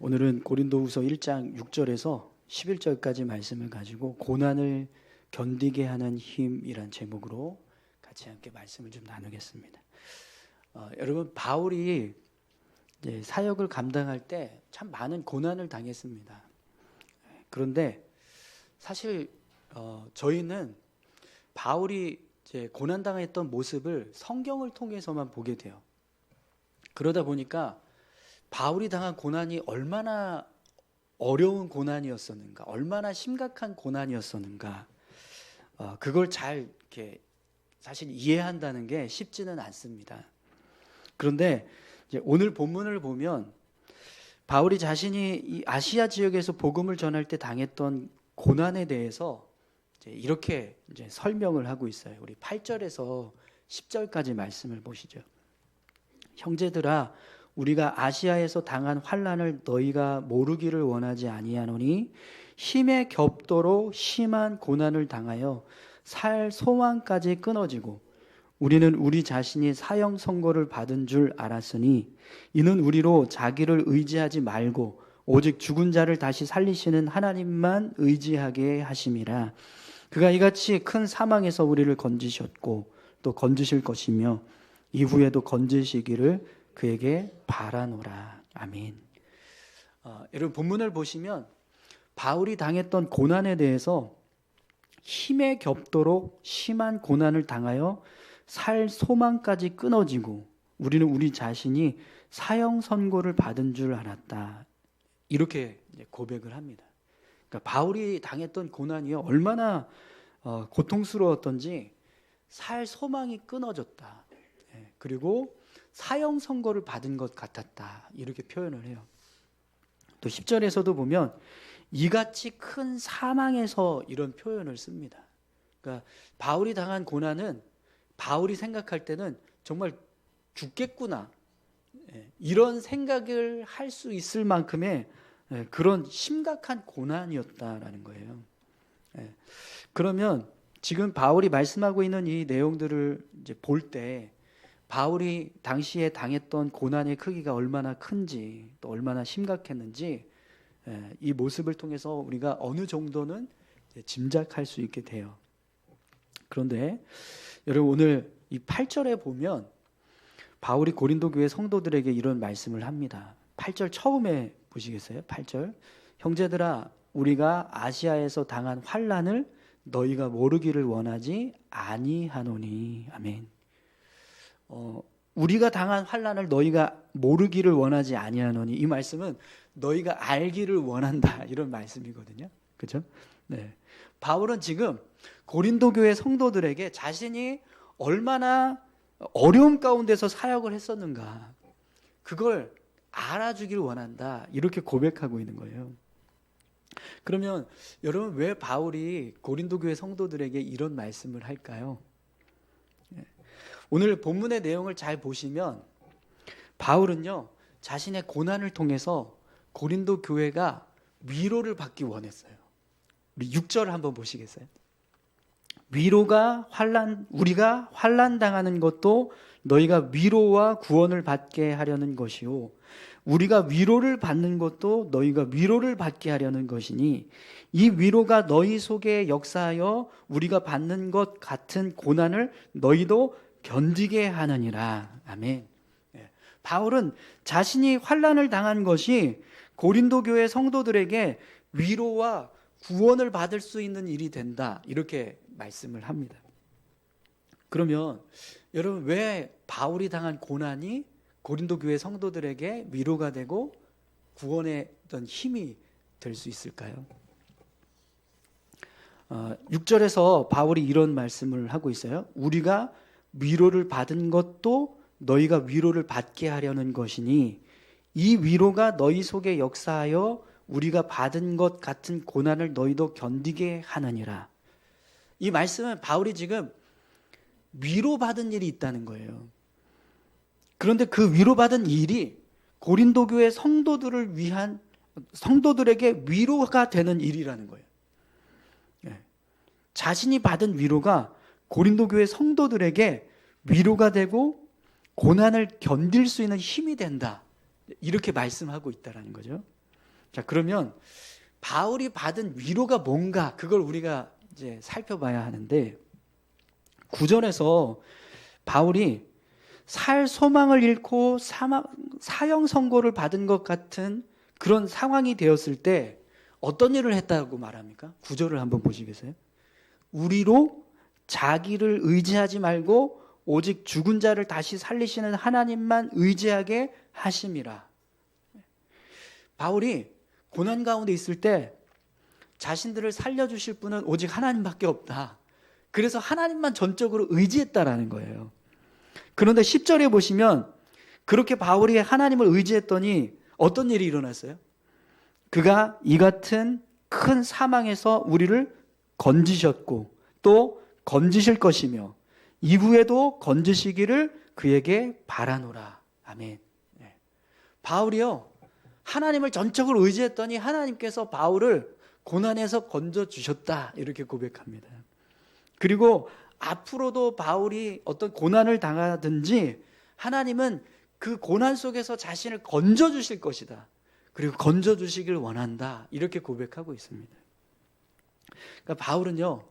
오늘은 고린도후서 1장 6절에서 11절까지 말씀을 가지고 고난을 견디게 하는 힘이란 제목으로 같이 함께 말씀을 좀 나누겠습니다. 여러분, 바울이 이제 사역을 감당할 때 참 많은 고난을 당했습니다. 그런데 사실 저희는 바울이 이제 고난당했던 모습을 성경을 통해서만 보게 돼요. 그러다 보니까 바울이 당한 고난이 얼마나 어려운 고난이었었는가, 얼마나 심각한 고난이었었는가, 그걸 잘 이렇게 사실 이해한다는 게 쉽지는 않습니다. 그런데 이제 오늘 본문을 보면 바울이 자신이 이 아시아 지역에서 복음을 전할 때 당했던 고난에 대해서 이제 이렇게 이제 설명을 하고 있어요. 우리 8절에서 10절까지 말씀을 보시죠. 형제들아, 우리가 아시아에서 당한 환난을 너희가 모르기를 원하지 아니하노니 힘에 겹도록 심한 고난을 당하여 살 소망까지 끊어지고 우리는 우리 자신이 사형 선고를 받은 줄 알았으니 이는 우리로 자기를 의지하지 말고 오직 죽은 자를 다시 살리시는 하나님만 의지하게 하심이라. 그가 이같이 큰 사망에서 우리를 건지셨고 또 건지실 것이며 이후에도 건지시기를 그에게 바라노라. 아멘. 여러분, 본문을 보시면 바울이 당했던 고난에 대해서 힘에 겹도록 심한 고난을 당하여 살 소망까지 끊어지고 우리는 우리 자신이 사형 선고를 받은 줄 알았다. 이렇게 고백을 합니다. 그러니까 바울이 당했던 고난이요, 얼마나 고통스러웠던지 살 소망이 끊어졌다. 그리고 사형 선고를 받은 것 같았다. 이렇게 표현을 해요. 또 10절에서도 보면 이같이 큰 사망에서 이런 표현을 씁니다. 그러니까 바울이 당한 고난은 바울이 생각할 때는 정말 죽겠구나, 이런 생각을 할 수 있을 만큼의 그런 심각한 고난이었다라는 거예요. 그러면 지금 바울이 말씀하고 있는 이 내용들을 이제 볼 때 바울이 당시에 당했던 고난의 크기가 얼마나 큰지 또 얼마나 심각했는지 이 모습을 통해서 우리가 어느 정도는 짐작할 수 있게 돼요. 그런데 여러분, 오늘 이 8절에 보면 바울이 고린도 교회 성도들에게 이런 말씀을 합니다. 8절 처음에 보시겠어요? 8절. 형제들아, 우리가 아시아에서 당한 환난을 너희가 모르기를 원하지 아니하노니. 아멘. 우리가 당한 환난을 너희가 모르기를 원하지 아니하노니, 이 말씀은 너희가 알기를 원한다, 이런 말씀이거든요. 그렇죠? 네. 바울은 지금 고린도 교회 성도들에게 자신이 얼마나 어려움 가운데서 사역을 했었는가, 그걸 알아주기를 원한다, 이렇게 고백하고 있는 거예요. 그러면 여러분, 왜 바울이 고린도 교회 성도들에게 이런 말씀을 할까요? 오늘 본문의 내용을 잘 보시면 바울은요, 자신의 고난을 통해서 고린도 교회가 위로를 받기 원했어요. 우리 6절 한번 보시겠어요? 우리가 환난 당하는 것도 너희가 위로와 구원을 받게 하려는 것이요, 우리가 위로를 받는 것도 너희가 위로를 받게 하려는 것이니 이 위로가 너희 속에 역사하여 우리가 받는 것 같은 고난을 너희도 견디게 하느니라. 아멘. 바울은 자신이 환난을 당한 것이 고린도 교회 성도들에게 위로와 구원을 받을 수 있는 일이 된다, 이렇게 말씀을 합니다. 그러면 여러분, 왜 바울이 당한 고난이 고린도 교회 성도들에게 위로가 되고 구원의 어떤 힘이 될 수 있을까요? 6절에서 바울이 이런 말씀을 하고 있어요. 우리가 위로를 받은 것도 너희가 위로를 받게 하려는 것이니 이 위로가 너희 속에 역사하여 우리가 받은 것 같은 고난을 너희도 견디게 하느니라. 이 말씀은 바울이 지금 위로받은 일이 있다는 거예요. 그런데 그 위로받은 일이 고린도 교회 성도들에게 위로가 되는 일이라는 거예요. 자신이 받은 위로가 고린도 교회 성도들에게 위로가 되고 고난을 견딜 수 있는 힘이 된다, 이렇게 말씀하고 있다는 거죠. 자, 그러면 바울이 받은 위로가 뭔가 그걸 우리가 이제 살펴봐야 하는데 9절에서 바울이 살 소망을 잃고 사형 선고를 받은 것 같은 그런 상황이 되었을 때 어떤 일을 했다고 말합니까? 9절을 한번 보시겠어요? 우리로 자기를 의지하지 말고 오직 죽은 자를 다시 살리시는 하나님만 의지하게 하심이라. 바울이 고난 가운데 있을 때 자신들을 살려주실 분은 오직 하나님밖에 없다. 그래서 하나님만 전적으로 의지했다라는 거예요. 그런데 10절에 보시면 그렇게 바울이 하나님을 의지했더니 어떤 일이 일어났어요? 그가 이 같은 큰 사망에서 우리를 건지셨고 또 건지실 것이며 이후에도 건지시기를 그에게 바라노라. 아멘. 네. 바울이요, 하나님을 전적으로 의지했더니 하나님께서 바울을 고난에서 건져주셨다 이렇게 고백합니다. 그리고 앞으로도 바울이 어떤 고난을 당하든지 하나님은 그 고난 속에서 자신을 건져주실 것이다. 그리고 건져주시길 원한다. 이렇게 고백하고 있습니다. 그러니까 바울은요,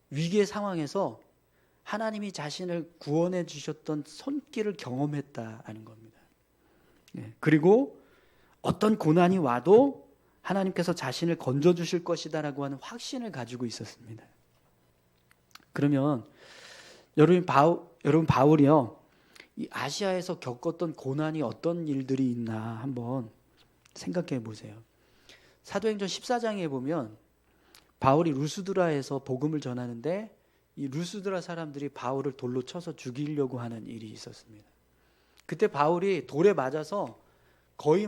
위기의 상황에서 하나님이 자신을 구원해 주셨던 손길을 경험했다는 겁니다. 그리고 어떤 고난이 와도 하나님께서 자신을 건져주실 것이다라고 하는 확신을 가지고 있었습니다. 그러면 여러분 바울이요, 이 아시아에서 겪었던 고난이 어떤 일들이 있나 한번 생각해 보세요. 사도행전 14장에 보면 바울이 루스드라에서 복음을 전하는데 이 루스드라 사람들이 바울을 돌로 쳐서 죽이려고 하는 일이 있었습니다. 그때 바울이 돌에 맞아서 거의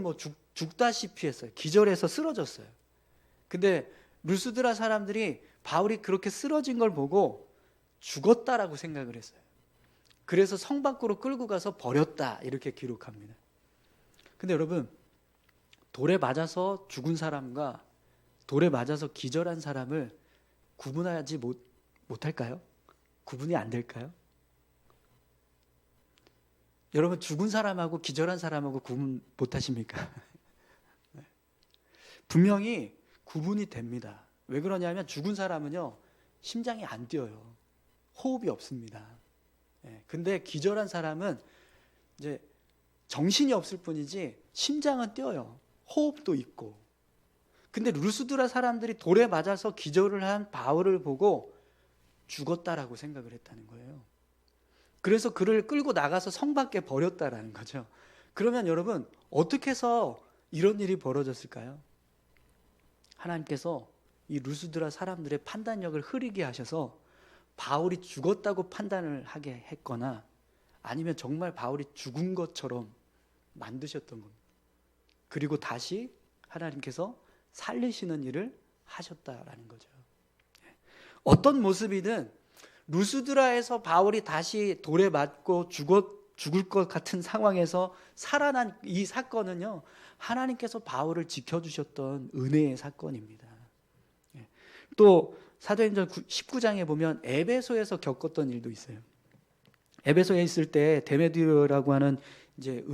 죽다시피 했어요. 기절해서 쓰러졌어요. 근데 루스드라 사람들이 바울이 그렇게 쓰러진 걸 보고 죽었다라고 생각을 했어요. 그래서 성 밖으로 끌고 가서 버렸다 이렇게 기록합니다. 근데 여러분, 돌에 맞아서 죽은 사람과 돌에 맞아서 기절한 사람을 구분하지 못할까요? 구분이 안 될까요? 여러분, 죽은 사람하고 기절한 사람하고 구분 못하십니까? 분명히 구분이 됩니다. 왜 그러냐면 죽은 사람은요, 심장이 안 뛰어요. 호흡이 없습니다. 근데 기절한 사람은 이제 정신이 없을 뿐이지 심장은 뛰어요. 호흡도 있고. 근데 루스드라 사람들이 돌에 맞아서 기절을 한 바울을 보고 죽었다라고 생각을 했다는 거예요. 그래서 그를 끌고 나가서 성 밖에 버렸다라는 거죠. 그러면 여러분, 어떻게 해서 이런 일이 벌어졌을까요? 하나님께서 이 루스드라 사람들의 판단력을 흐리게 하셔서 바울이 죽었다고 판단을 하게 했거나 아니면 정말 바울이 죽은 것처럼 만드셨던 겁니다. 그리고 다시 하나님께서 살리시는 일을 하셨다라는 거죠. 어떤 모습이든 루스드라에서 바울이 다시 돌에 맞고 죽을 것 같은 상황에서 살아난 이 사건은요, 하나님께서 바울을 지켜주셨던 은혜의 사건입니다. 또 사도행전 19장에 보면 에베소에서 겪었던 일도 있어요. 에베소에 있을 때 데메디오라고 하는 이제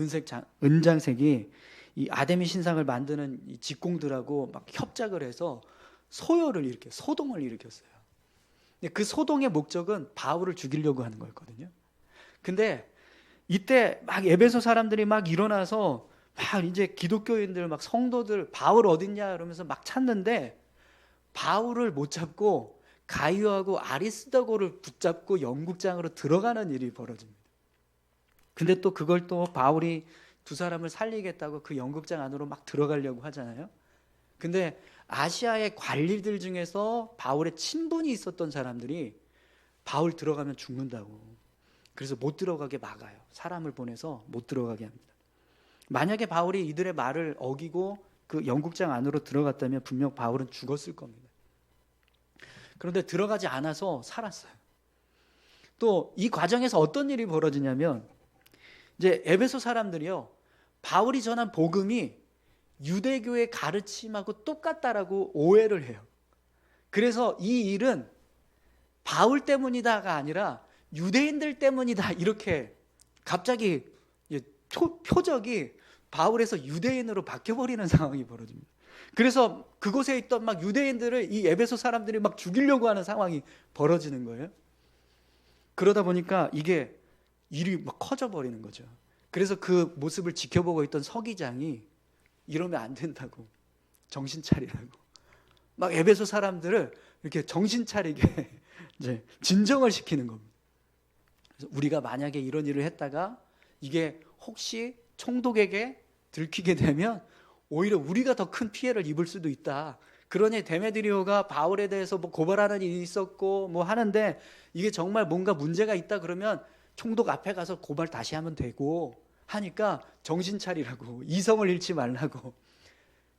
은장색이 이 아데미 신상을 만드는 이 직공들하고 막 협작을 해서 소동을 일으켰어요. 그 소동의 목적은 바울을 죽이려고 하는 거였거든요. 근데 이때 막 에베소 사람들이 막 일어나서 막 이제 기독교인들 막 성도들 바울 어딨냐 이러면서 막 찾는데 바울을 못 잡고 가이오하고 아리스다고를 붙잡고 영국장으로 들어가는 일이 벌어집니다. 근데 또 그걸 또 바울이 두 사람을 살리겠다고 그 영국장 안으로 막 들어가려고 하잖아요. 근데 아시아의 관리들 중에서 바울의 친분이 있었던 사람들이 바울 들어가면 죽는다고, 그래서 못 들어가게 막아요. 사람을 보내서 못 들어가게 합니다. 만약에 바울이 이들의 말을 어기고 그 영국장 안으로 들어갔다면 분명 바울은 죽었을 겁니다. 그런데 들어가지 않아서 살았어요. 또 이 과정에서 어떤 일이 벌어지냐면 이제 에베소 사람들이요, 바울이 전한 복음이 유대교의 가르침하고 똑같다라고 오해를 해요. 그래서 이 일은 바울 때문이다가 아니라 유대인들 때문이다 이렇게 갑자기 표적이 바울에서 유대인으로 바뀌어버리는 상황이 벌어집니다. 그래서 그곳에 있던 막 유대인들을 이 에베소 사람들이 막 죽이려고 하는 상황이 벌어지는 거예요. 그러다 보니까 이게 일이 막 커져버리는 거죠. 그래서 그 모습을 지켜보고 있던 서기장이 이러면 안 된다고, 정신 차리라고 막 에베소 사람들을 이렇게 정신 차리게 이제 진정을 시키는 겁니다. 그래서 우리가 만약에 이런 일을 했다가 이게 혹시 총독에게 들키게 되면 오히려 우리가 더 큰 피해를 입을 수도 있다. 그러니 데메드리오가 바울에 대해서 뭐 고발하는 일이 있었고 뭐 하는데 이게 정말 뭔가 문제가 있다 그러면 총독 앞에 가서 고발 다시 하면 되고 하니까 정신 차리라고, 이성을 잃지 말라고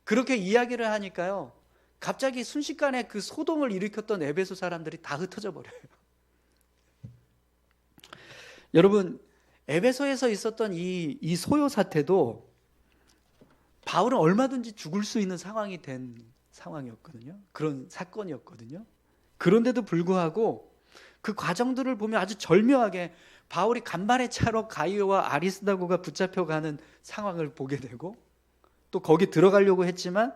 그렇게 이야기를 하니까요, 갑자기 순식간에 그 소동을 일으켰던 에베소 사람들이 다 흩어져 버려요. 여러분, 에베소에서 있었던 이 소요 사태도 바울은 얼마든지 죽을 수 있는 상황이 된 상황이었거든요. 그런 사건이었거든요. 그런데도 불구하고 그 과정들을 보면 아주 절묘하게 바울이 간발의 차로 가이오와 아리스다고가 붙잡혀가는 상황을 보게 되고, 또 거기 들어가려고 했지만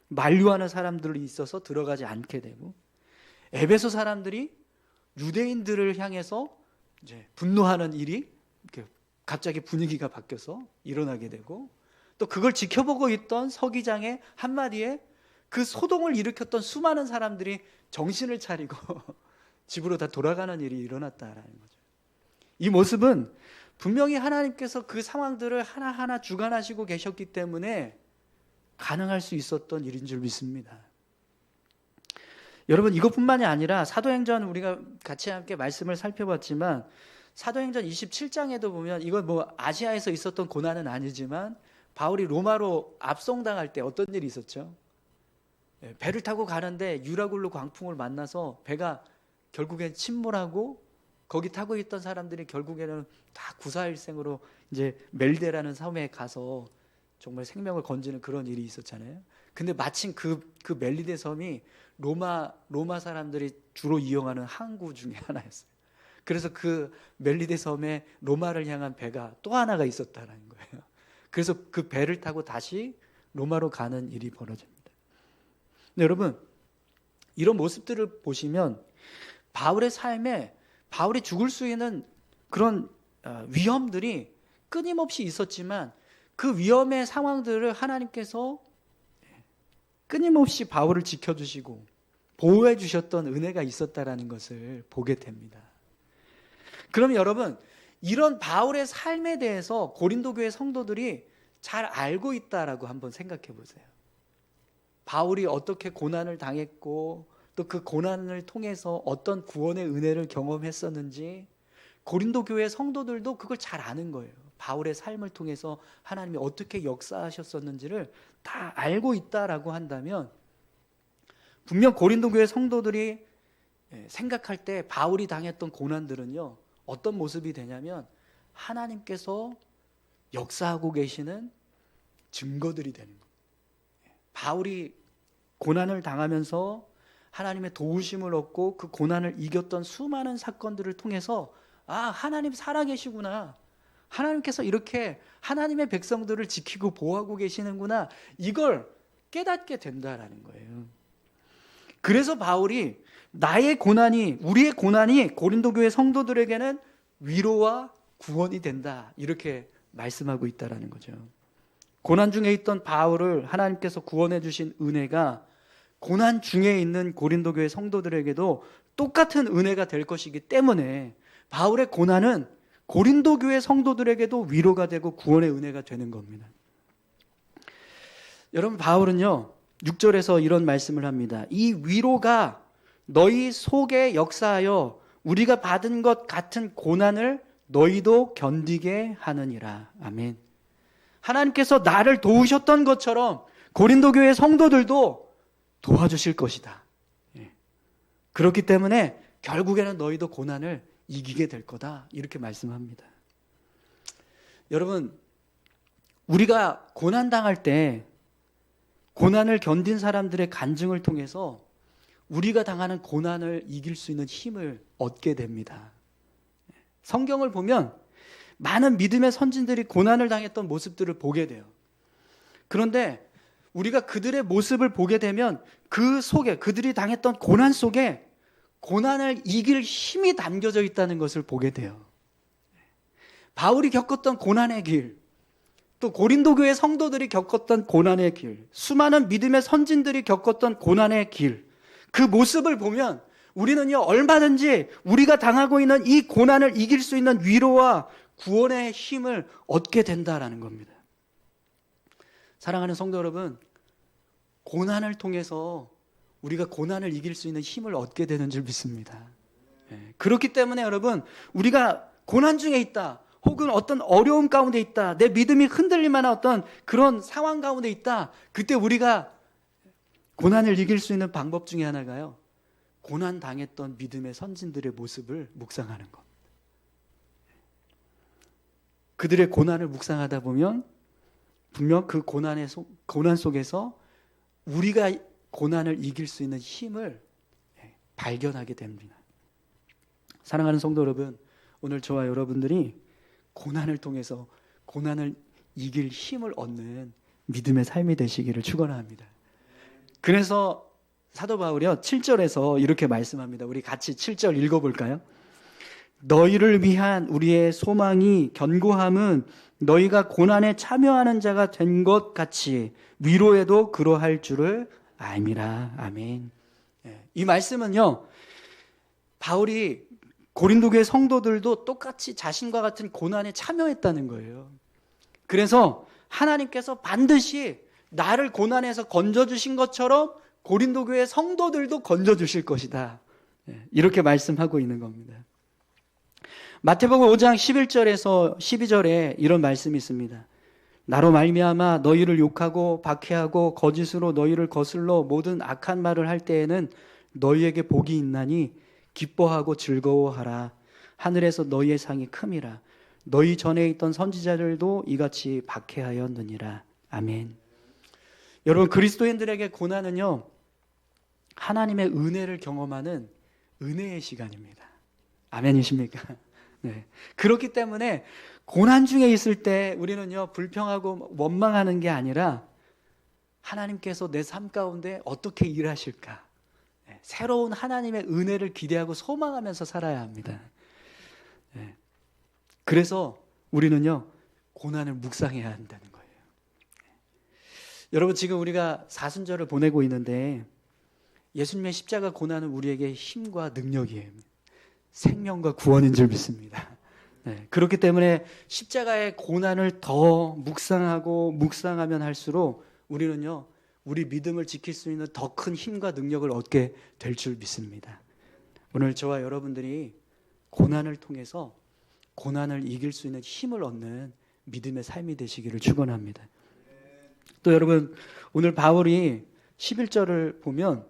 만류하는 사람들이 있어서 들어가지 않게 되고, 에베소 사람들이 유대인들을 향해서 이제 분노하는 일이 이렇게 갑자기 분위기가 바뀌어서 일어나게 되고, 또 그걸 지켜보고 있던 서기장의 한마디에 그 소동을 일으켰던 수많은 사람들이 정신을 차리고 집으로 다 돌아가는 일이 일어났다라는 거죠. 이 모습은 분명히 하나님께서 그 상황들을 하나하나 주관하시고 계셨기 때문에 가능할 수 있었던 일인 줄 믿습니다. 여러분, 이것뿐만이 아니라 사도행전 우리가 같이 함께 말씀을 살펴봤지만 사도행전 27장에도 보면, 이건 뭐 아시아에서 있었던 고난은 아니지만 바울이 로마로 압송당할 때 어떤 일이 있었죠? 배를 타고 가는데 유라굴로 광풍을 만나서 배가 결국엔 침몰하고 거기 타고 있던 사람들이 결국에는 다 구사일생으로 이제 멜데라는 섬에 가서 정말 생명을 건지는 그런 일이 있었잖아요. 근데 마침 그 멜리데 섬이 로마 사람들이 주로 이용하는 항구 중에 하나였어요. 그래서 그 멜리데 섬에 로마를 향한 배가 또 하나가 있었다는 거예요. 그래서 그 배를 타고 다시 로마로 가는 일이 벌어집니다. 근데 여러분, 이런 모습들을 보시면 바울의 삶에 바울이 죽을 수 있는 그런 위험들이 끊임없이 있었지만 그 위험의 상황들을 하나님께서 끊임없이 바울을 지켜주시고 보호해 주셨던 은혜가 있었다라는 것을 보게 됩니다. 그럼 여러분, 이런 바울의 삶에 대해서 고린도 교회 성도들이 잘 알고 있다라고 한번 생각해 보세요. 바울이 어떻게 고난을 당했고 또 그 고난을 통해서 어떤 구원의 은혜를 경험했었는지 고린도 교회 성도들도 그걸 잘 아는 거예요. 바울의 삶을 통해서 하나님이 어떻게 역사하셨었는지를 다 알고 있다라고 한다면 분명 고린도 교회 성도들이 생각할 때 바울이 당했던 고난들은요, 어떤 모습이 되냐면 하나님께서 역사하고 계시는 증거들이 되는 거예요. 바울이 고난을 당하면서 하나님의 도우심을 얻고 그 고난을 이겼던 수많은 사건들을 통해서 하나님 살아계시구나, 하나님께서 이렇게 하나님의 백성들을 지키고 보호하고 계시는구나, 이걸 깨닫게 된다라는 거예요. 그래서 바울이 우리의 고난이 고린도 교회 성도들에게는 위로와 구원이 된다, 이렇게 말씀하고 있다라는 거죠. 고난 중에 있던 바울을 하나님께서 구원해 주신 은혜가 고난 중에 있는 고린도 교회 성도들에게도 똑같은 은혜가 될 것이기 때문에 바울의 고난은 고린도 교회 성도들에게도 위로가 되고 구원의 은혜가 되는 겁니다. 여러분, 바울은요 6절에서 이런 말씀을 합니다. 이 위로가 너희 속에 역사하여 우리가 받은 것 같은 고난을 너희도 견디게 하느니라. 아멘. 하나님께서 나를 도우셨던 것처럼 고린도 교회 성도들도 도와주실 것이다. 그렇기 때문에 결국에는 너희도 고난을 이기게 될 거다, 이렇게 말씀합니다. 여러분, 우리가 고난당할 때 고난을 견딘 사람들의 간증을 통해서 우리가 당하는 고난을 이길 수 있는 힘을 얻게 됩니다. 성경을 보면 많은 믿음의 선진들이 고난을 당했던 모습들을 보게 돼요. 그런데 우리가 그들의 모습을 보게 되면 그 속에, 그들이 당했던 고난 속에 고난을 이길 힘이 담겨져 있다는 것을 보게 돼요. 바울이 겪었던 고난의 길, 또 고린도 교회 성도들이 겪었던 고난의 길, 수많은 믿음의 선진들이 겪었던 고난의 길, 그 모습을 보면 우리는요, 얼마든지 우리가 당하고 있는 이 고난을 이길 수 있는 위로와 구원의 힘을 얻게 된다라는 겁니다. 사랑하는 성도 여러분, 고난을 통해서 우리가 고난을 이길 수 있는 힘을 얻게 되는 줄 믿습니다. 그렇기 때문에 여러분, 우리가 고난 중에 있다, 혹은 어떤 어려움 가운데 있다, 내 믿음이 흔들릴 만한 어떤 그런 상황 가운데 있다, 그때 우리가 고난을 이길 수 있는 방법 중에 하나가요, 고난 당했던 믿음의 선진들의 모습을 묵상하는 것. 그들의 고난을 묵상하다 보면 분명 그 고난 속에서 우리가 고난을 이길 수 있는 힘을 발견하게 됩니다. 사랑하는 성도 여러분, 오늘 저와 여러분들이 고난을 통해서 고난을 이길 힘을 얻는 믿음의 삶이 되시기를 축원합니다. 그래서 사도 바울이요 7절에서 이렇게 말씀합니다. 우리 같이 7절 읽어볼까요? 너희를 위한 우리의 소망이 견고함은 너희가 고난에 참여하는 자가 된 것 같이 위로에도 그러할 줄을 알미라. 아멘. 이 말씀은요, 바울이 고린도 교회 성도들도 똑같이 자신과 같은 고난에 참여했다는 거예요. 그래서 하나님께서 반드시 나를 고난에서 건져주신 것처럼 고린도 교회 성도들도 건져주실 것이다, 이렇게 말씀하고 있는 겁니다. 마태복음 5장 11절에서 12절에 이런 말씀이 있습니다. 나로 말미암아 너희를 욕하고 박해하고 거짓으로 너희를 거슬러 모든 악한 말을 할 때에는 너희에게 복이 있나니 기뻐하고 즐거워하라. 하늘에서 너희의 상이 큼이라. 너희 전에 있던 선지자들도 이같이 박해하였느니라. 아멘. 여러분, 그리스도인들에게 고난은요, 하나님의 은혜를 경험하는 은혜의 시간입니다. 아멘이십니까? 네. 그렇기 때문에 고난 중에 있을 때 우리는요, 불평하고 원망하는 게 아니라 하나님께서 내 삶 가운데 어떻게 일하실까, 새로운 하나님의 은혜를 기대하고 소망하면서 살아야 합니다. 그래서 우리는요, 고난을 묵상해야 한다는 거예요. 여러분, 지금 우리가 사순절을 보내고 있는데 예수님의 십자가 고난은 우리에게 힘과 능력이에요. 생명과 구원인 줄 믿습니다. 그렇기 때문에 십자가의 고난을 더 묵상하면 할수록 우리는요, 우리 믿음을 지킬 수 있는 더 큰 힘과 능력을 얻게 될 줄 믿습니다. 오늘 저와 여러분들이 고난을 통해서 고난을 이길 수 있는 힘을 얻는 믿음의 삶이 되시기를 축원합니다. 또 여러분, 오늘 바울이 11절을 보면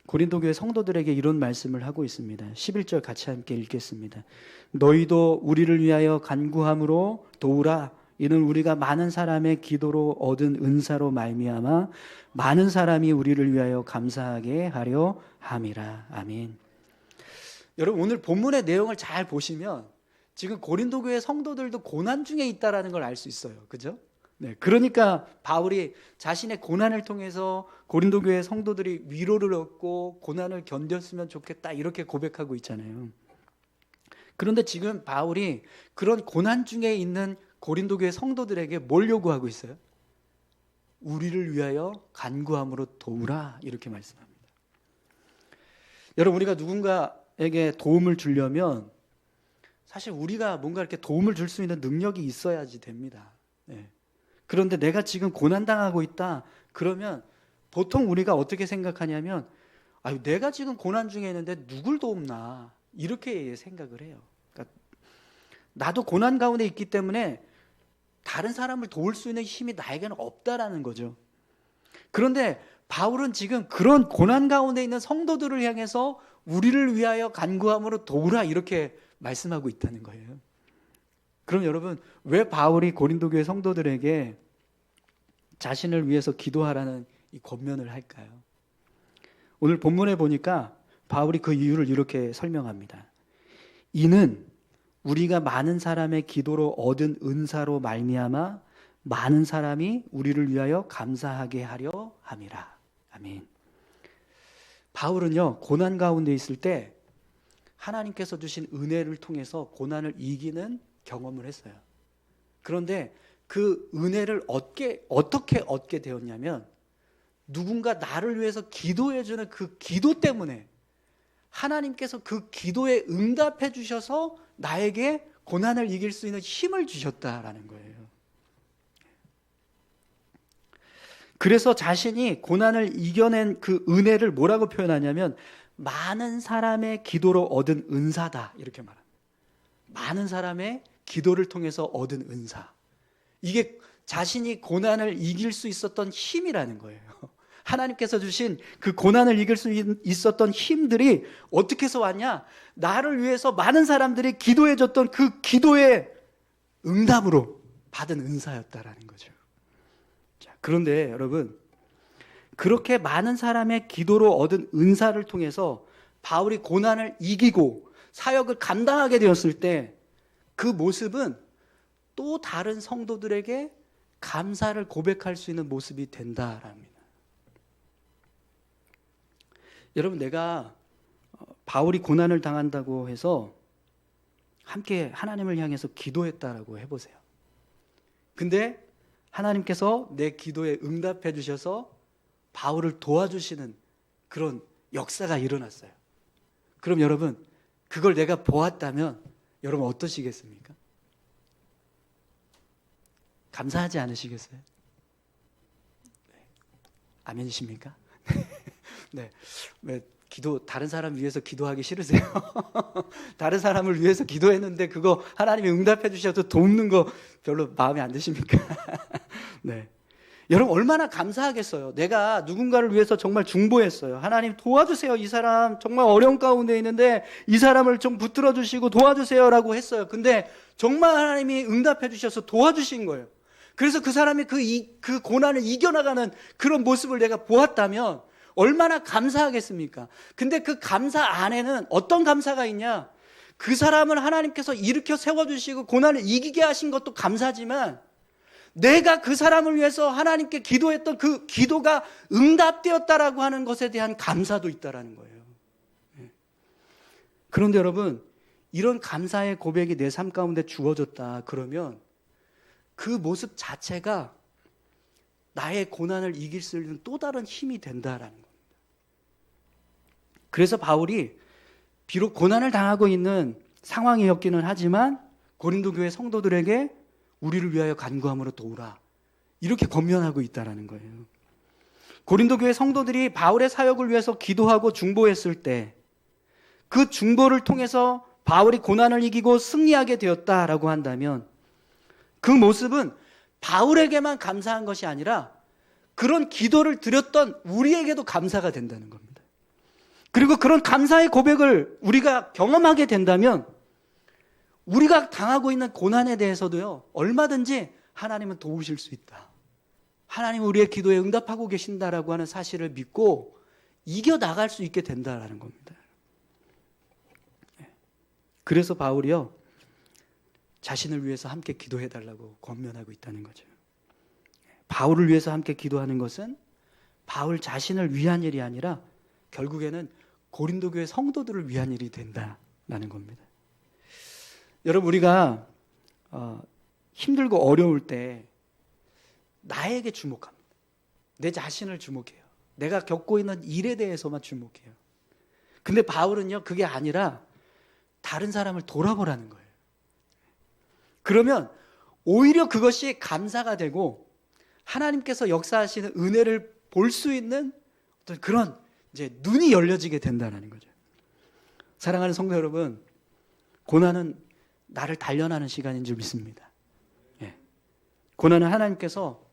고린도 교회 성도들에게 이런 말씀을 하고 있습니다. 11절 같이 함께 읽겠습니다. 너희도 우리를 위하여 간구함으로 도우라. 이는 우리가 많은 사람의 기도로 얻은 은사로 말미암아 많은 사람이 우리를 위하여 감사하게 하려 함이라. 아멘. 여러분, 오늘 본문의 내용을 잘 보시면 지금 고린도 교회 성도들도 고난 중에 있다라는 걸 알 수 있어요. 그죠? 네, 그러니까 바울이 자신의 고난을 통해서 고린도 교회 성도들이 위로를 얻고 고난을 견뎠으면 좋겠다, 이렇게 고백하고 있잖아요. 그런데 지금 바울이 그런 고난 중에 있는 고린도 교회 성도들에게 뭘 요구하고 있어요? 우리를 위하여 간구함으로 도우라, 이렇게 말씀합니다. 여러분, 우리가 누군가에게 도움을 주려면 사실 우리가 뭔가 이렇게 도움을 줄 수 있는 능력이 있어야지 됩니다. 네. 그런데 내가 지금 고난당하고 있다, 그러면 보통 우리가 어떻게 생각하냐면, 내가 지금 고난 중에 있는데 누굴 돕나, 이렇게 생각을 해요. 그러니까 나도 고난 가운데 있기 때문에 다른 사람을 도울 수 있는 힘이 나에게는 없다라는 거죠. 그런데 바울은 지금 그런 고난 가운데 있는 성도들을 향해서 우리를 위하여 간구함으로 도우라, 이렇게 말씀하고 있다는 거예요. 그럼 여러분, 왜 바울이 고린도 교회 성도들에게 자신을 위해서 기도하라는 이 권면을 할까요? 오늘 본문에 보니까 바울이 그 이유를 이렇게 설명합니다. 이는 우리가 많은 사람의 기도로 얻은 은사로 말미암아 많은 사람이 우리를 위하여 감사하게 하려 함이라. 아멘. 바울은요, 고난 가운데 있을 때 하나님께서 주신 은혜를 통해서 고난을 이기는 경험을 했어요. 그런데 그 은혜를 어떻게 얻게 되었냐면, 누군가 나를 위해서 기도해주는 그 기도 때문에 하나님께서 그 기도에 응답해 주셔서 나에게 고난을 이길 수 있는 힘을 주셨다라는 거예요. 그래서 자신이 고난을 이겨낸 그 은혜를 뭐라고 표현하냐면, 많은 사람의 기도로 얻은 은사다, 이렇게 말합니다. 많은 사람의 기도를 통해서 얻은 은사. 이게 자신이 고난을 이길 수 있었던 힘이라는 거예요. 하나님께서 주신 그 고난을 이길 수 있었던 힘들이 어떻게 해서 왔냐? 나를 위해서 많은 사람들이 기도해 줬던 그 기도의 응답으로 받은 은사였다라는 거죠. 자, 그런데 여러분, 그렇게 많은 사람의 기도로 얻은 은사를 통해서 바울이 고난을 이기고 사역을 감당하게 되었을 때 그 모습은 또 다른 성도들에게 감사를 고백할 수 있는 모습이 된다랍니다. 여러분, 내가 바울이 고난을 당한다고 해서 함께 하나님을 향해서 기도했다라고 해보세요. 근데 하나님께서 내 기도에 응답해 주셔서 바울을 도와주시는 그런 역사가 일어났어요. 그럼 여러분, 그걸 내가 보았다면 여러분 어떠시겠습니까? 감사하지 않으시겠어요? 네. 아멘이십니까? 네. 왜 다른 사람 위해서 기도하기 싫으세요? 다른 사람을 위해서 기도했는데 그거 하나님이 응답해 주셔서 돕는 거 별로 마음에 안 드십니까? 네. 여러분, 얼마나 감사하겠어요. 내가 누군가를 위해서 정말 중보했어요. 하나님 도와주세요. 이 사람 정말 어려운 가운데 있는데 이 사람을 좀 붙들어 주시고 도와주세요라고 했어요. 근데 정말 하나님이 응답해 주셔서 도와주신 거예요. 그래서 그 사람이 그 고난을 이겨나가는 그런 모습을 내가 보았다면 얼마나 감사하겠습니까? 근데 그 감사 안에는 어떤 감사가 있냐? 그 사람을 하나님께서 일으켜 세워주시고 고난을 이기게 하신 것도 감사지만, 내가 그 사람을 위해서 하나님께 기도했던 그 기도가 응답되었다라고 하는 것에 대한 감사도 있다라는 거예요. 그런데 여러분, 이런 감사의 고백이 내 삶 가운데 주어졌다 그러면 그 모습 자체가 나의 고난을 이길 수 있는 또 다른 힘이 된다라는 겁니다. 그래서 바울이 비록 고난을 당하고 있는 상황이었기는 하지만 고린도 교회 성도들에게 우리를 위하여 간구함으로 도우라, 이렇게 권면하고 있다는 거예요. 고린도 교회 성도들이 바울의 사역을 위해서 기도하고 중보했을 때 그 중보를 통해서 바울이 고난을 이기고 승리하게 되었다라고 한다면 그 모습은 바울에게만 감사한 것이 아니라 그런 기도를 드렸던 우리에게도 감사가 된다는 겁니다. 그리고 그런 감사의 고백을 우리가 경험하게 된다면 우리가 당하고 있는 고난에 대해서도요, 얼마든지 하나님은 도우실 수 있다, 하나님은 우리의 기도에 응답하고 계신다라고 하는 사실을 믿고 이겨나갈 수 있게 된다라는 겁니다. 그래서 바울이요, 자신을 위해서 함께 기도해달라고 권면하고 있다는 거죠. 바울을 위해서 함께 기도하는 것은 바울 자신을 위한 일이 아니라 결국에는 고린도 교회 성도들을 위한 일이 된다라는 겁니다. 여러분, 우리가 힘들고 어려울 때 나에게 주목합니다. 내 자신을 주목해요. 내가 겪고 있는 일에 대해서만 주목해요. 근데 바울은요, 그게 아니라 다른 사람을 돌아보라는 거예요. 그러면 오히려 그것이 감사가 되고 하나님께서 역사하시는 은혜를 볼 수 있는 어떤 그런 이제 눈이 열려지게 된다는 거죠. 사랑하는 성도 여러분, 고난은 나를 단련하는 시간인 줄 믿습니다. 고난은 하나님께서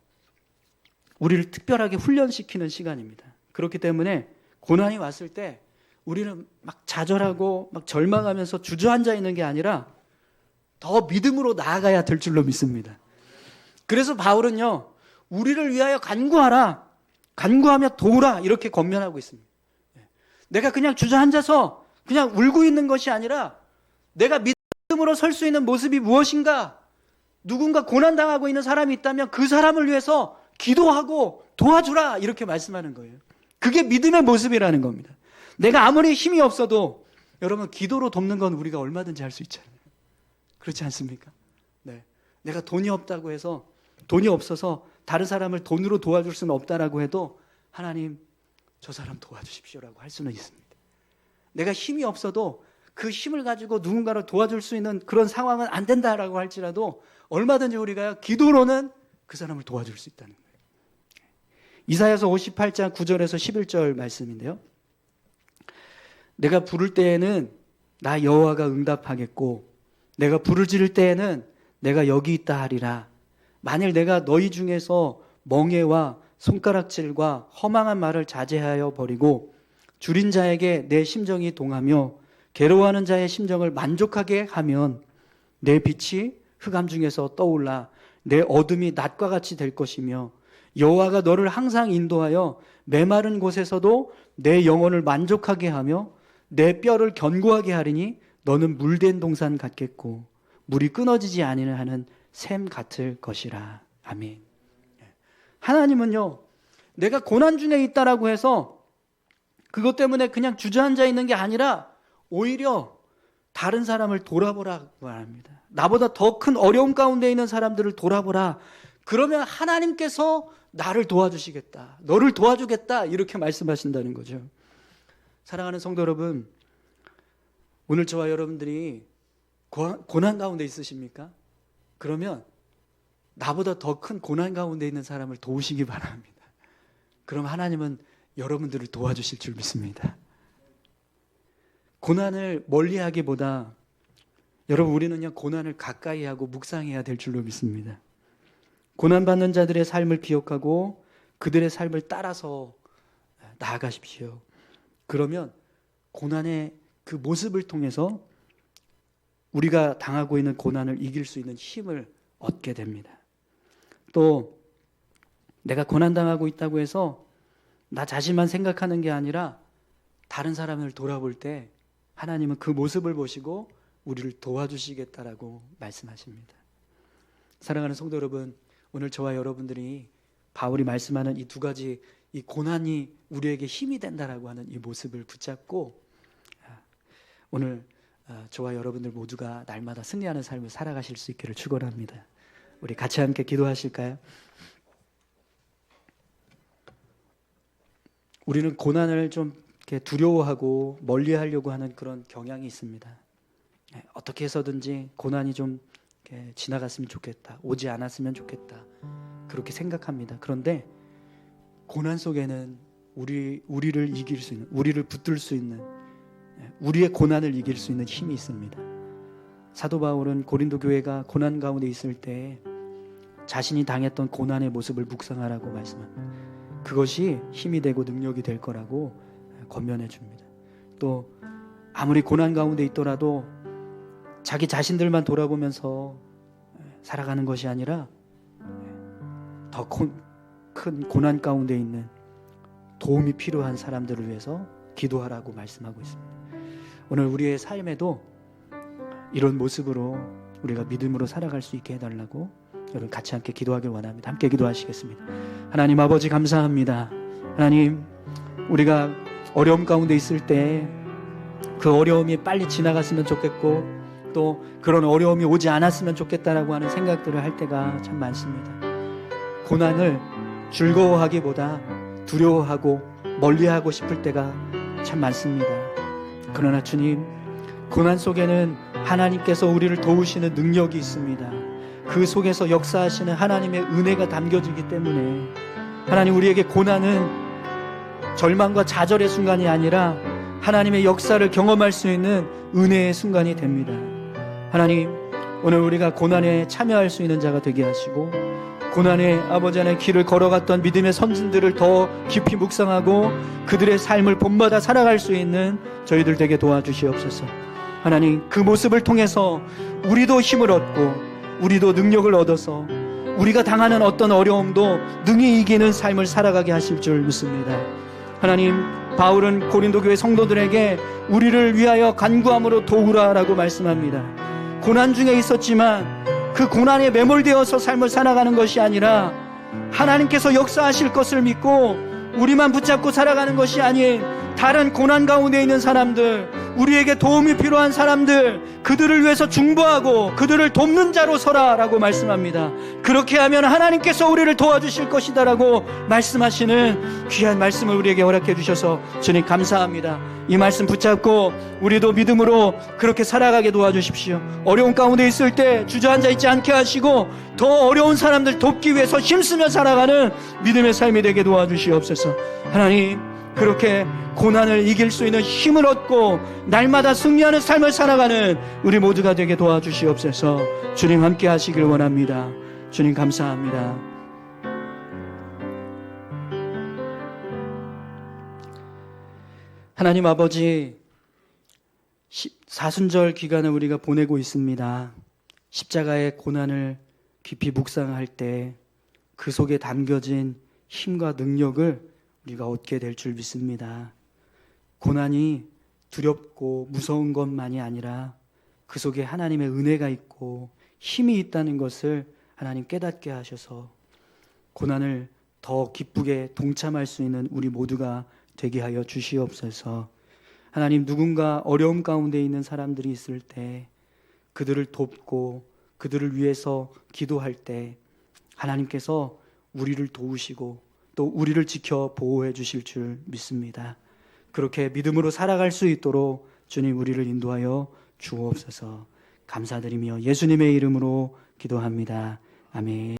우리를 특별하게 훈련시키는 시간입니다. 그렇기 때문에 고난이 왔을 때 우리는 막 좌절하고 막 절망하면서 주저앉아 있는 게 아니라 더 믿음으로 나아가야 될 줄로 믿습니다. 그래서 바울은요, 우리를 위하여 간구하라, 간구하며 도우라, 이렇게 권면하고 있습니다. 내가 그냥 주저앉아서 그냥 울고 있는 것이 아니라 내가 믿음으로 설 수 있는 모습이 무엇인가? 누군가 고난당하고 있는 사람이 있다면 그 사람을 위해서 기도하고 도와주라 이렇게 말씀하는 거예요. 그게 믿음의 모습이라는 겁니다. 내가 아무리 힘이 없어도 여러분 기도로 돕는 건 우리가 얼마든지 할 수 있잖아요. 그렇지 않습니까? 네. 내가 돈이 없다고 해서 돈이 없어서 다른 사람을 돈으로 도와줄 수는 없다라고 해도 하나님 저 사람 도와주십시오라고 할 수는 있습니다. 내가 힘이 없어도 그 힘을 가지고 누군가를 도와줄 수 있는 그런 상황은 안 된다라고 할지라도 얼마든지 우리가 기도로는 그 사람을 도와줄 수 있다는 거예요. 이사야서 58장 9절에서 11절 말씀인데요. 내가 부를 때에는 나 여호와가 응답하겠고 내가 불을 지를 때에는 내가 여기 있다 하리라. 만일 내가 너희 중에서 멍에와 손가락질과 허망한 말을 자제하여 버리고 줄인 자에게 내 심정이 동하며 괴로워하는 자의 심정을 만족하게 하면 내 빛이 흑암 중에서 떠올라 내 어둠이 낮과 같이 될 것이며 여호와가 너를 항상 인도하여 메마른 곳에서도 내 영혼을 만족하게 하며 내 뼈를 견고하게 하리니 너는 물된 동산 같겠고 물이 끊어지지 아니하는 하는 샘 같을 것이라. 아멘. 하나님은요, 내가 고난 중에 있다라고 해서 그것 때문에 그냥 주저앉아 있는 게 아니라 오히려 다른 사람을 돌아보라고 말합니다. 나보다 더 큰 어려움 가운데 있는 사람들을 돌아보라. 그러면 하나님께서 나를 도와주시겠다. 너를 도와주겠다. 이렇게 말씀하신다는 거죠. 사랑하는 성도 여러분, 오늘 저와 여러분들이 고난 가운데 있으십니까? 그러면 나보다 더 큰 고난 가운데 있는 사람을 도우시기 바랍니다. 그럼 하나님은 여러분들을 도와주실 줄 믿습니다. 고난을 멀리하기보다 여러분 우리는 그냥 고난을 가까이 하고 묵상해야 될 줄로 믿습니다. 고난받는 자들의 삶을 기억하고 그들의 삶을 따라서 나아가십시오. 그러면 고난의 그 모습을 통해서 우리가 당하고 있는 고난을 이길 수 있는 힘을 얻게 됩니다. 또 내가 고난당하고 있다고 해서 나 자신만 생각하는 게 아니라 다른 사람을 돌아볼 때 하나님은 그 모습을 보시고 우리를 도와주시겠다라고 말씀하십니다. 사랑하는 성도 여러분, 오늘 저와 여러분들이 바울이 말씀하는 이 두 가지 이 고난이 우리에게 힘이 된다라고 하는 이 모습을 붙잡고 오늘 저와 여러분들 모두가 날마다 승리하는 삶을 살아가실 수 있기를 축원합니다. 우리 같이 함께 기도하실까요? 우리는 고난을 좀 이렇게 두려워하고 멀리하려고 하는 그런 경향이 있습니다. 어떻게 해서든지 고난이 좀 이렇게 지나갔으면 좋겠다, 오지 않았으면 좋겠다, 그렇게 생각합니다. 그런데 고난 속에는 우리를 이길 수 있는, 우리를 붙들 수 있는, 우리의 고난을 이길 수 있는 힘이 있습니다. 사도 바울은 고린도 교회가 고난 가운데 있을 때 자신이 당했던 고난의 모습을 묵상하라고 말씀합니다. 그것이 힘이 되고 능력이 될 거라고 권면해 줍니다. 또 아무리 고난 가운데 있더라도 자기 자신들만 돌아보면서 살아가는 것이 아니라 더 큰 고난 가운데 있는 도움이 필요한 사람들을 위해서 기도하라고 말씀하고 있습니다. 오늘 우리의 삶에도 이런 모습으로 우리가 믿음으로 살아갈 수 있게 해달라고 여러분 같이 함께 기도하길 원합니다. 함께 기도하시겠습니다. 하나님 아버지 감사합니다. 하나님, 우리가 어려움 가운데 있을 때 그 어려움이 빨리 지나갔으면 좋겠고 또 그런 어려움이 오지 않았으면 좋겠다라고 하는 생각들을 할 때가 참 많습니다. 고난을 즐거워하기보다 두려워하고 멀리하고 싶을 때가 참 많습니다. 그러나 주님, 고난 속에는 하나님께서 우리를 도우시는 능력이 있습니다. 그 속에서 역사하시는 하나님의 은혜가 담겨지기 때문에 하나님, 우리에게 고난은 절망과 좌절의 순간이 아니라 하나님의 역사를 경험할 수 있는 은혜의 순간이 됩니다. 하나님, 오늘 우리가 고난에 참여할 수 있는 자가 되게 하시고 고난의 아버지 안에 길을 걸어갔던 믿음의 선진들을 더 깊이 묵상하고 그들의 삶을 본받아 살아갈 수 있는 저희들 되게 도와주시옵소서. 하나님, 그 모습을 통해서 우리도 힘을 얻고 우리도 능력을 얻어서 우리가 당하는 어떤 어려움도 능히 이기는 삶을 살아가게 하실 줄 믿습니다. 하나님, 바울은 고린도 교회 성도들에게 우리를 위하여 간구함으로 도우라라고 말씀합니다. 고난 중에 있었지만 그 고난에 매몰되어서 삶을 살아가는 것이 아니라 하나님께서 역사하실 것을 믿고 우리만 붙잡고 살아가는 것이 아닌 다른 고난 가운데 있는 사람들, 우리에게 도움이 필요한 사람들, 그들을 위해서 중보하고 그들을 돕는 자로 서라라고 말씀합니다. 그렇게 하면 하나님께서 우리를 도와주실 것이다라고 말씀하시는 귀한 말씀을 우리에게 허락해 주셔서 주님 감사합니다. 이 말씀 붙잡고 우리도 믿음으로 그렇게 살아가게 도와주십시오. 어려운 가운데 있을 때 주저앉아 있지 않게 하시고 더 어려운 사람들 돕기 위해서 힘쓰며 살아가는 믿음의 삶이 되게 도와주시옵소서. 하나님, 그렇게 고난을 이길 수 있는 힘을 얻고 날마다 승리하는 삶을 살아가는 우리 모두가 되게 도와주시옵소서. 주님 함께 하시길 원합니다. 주님 감사합니다. 하나님 아버지, 사순절 기간을 우리가 보내고 있습니다. 십자가의 고난을 깊이 묵상할 때 그 속에 담겨진 힘과 능력을 우리가 얻게 될 줄 믿습니다. 고난이 두렵고 무서운 것만이 아니라 그 속에 하나님의 은혜가 있고 힘이 있다는 것을 하나님 깨닫게 하셔서 고난을 더 기쁘게 동참할 수 있는 우리 모두가 되게 하여 주시옵소서. 하나님, 누군가 어려움 가운데 있는 사람들이 있을 때 그들을 돕고 그들을 위해서 기도할 때 하나님께서 우리를 도우시고 또 우리를 지켜 보호해 주실 줄 믿습니다. 그렇게 믿음으로 살아갈 수 있도록 주님 우리를 인도하여 주옵소서. 감사드리며 예수님의 이름으로 기도합니다. 아멘.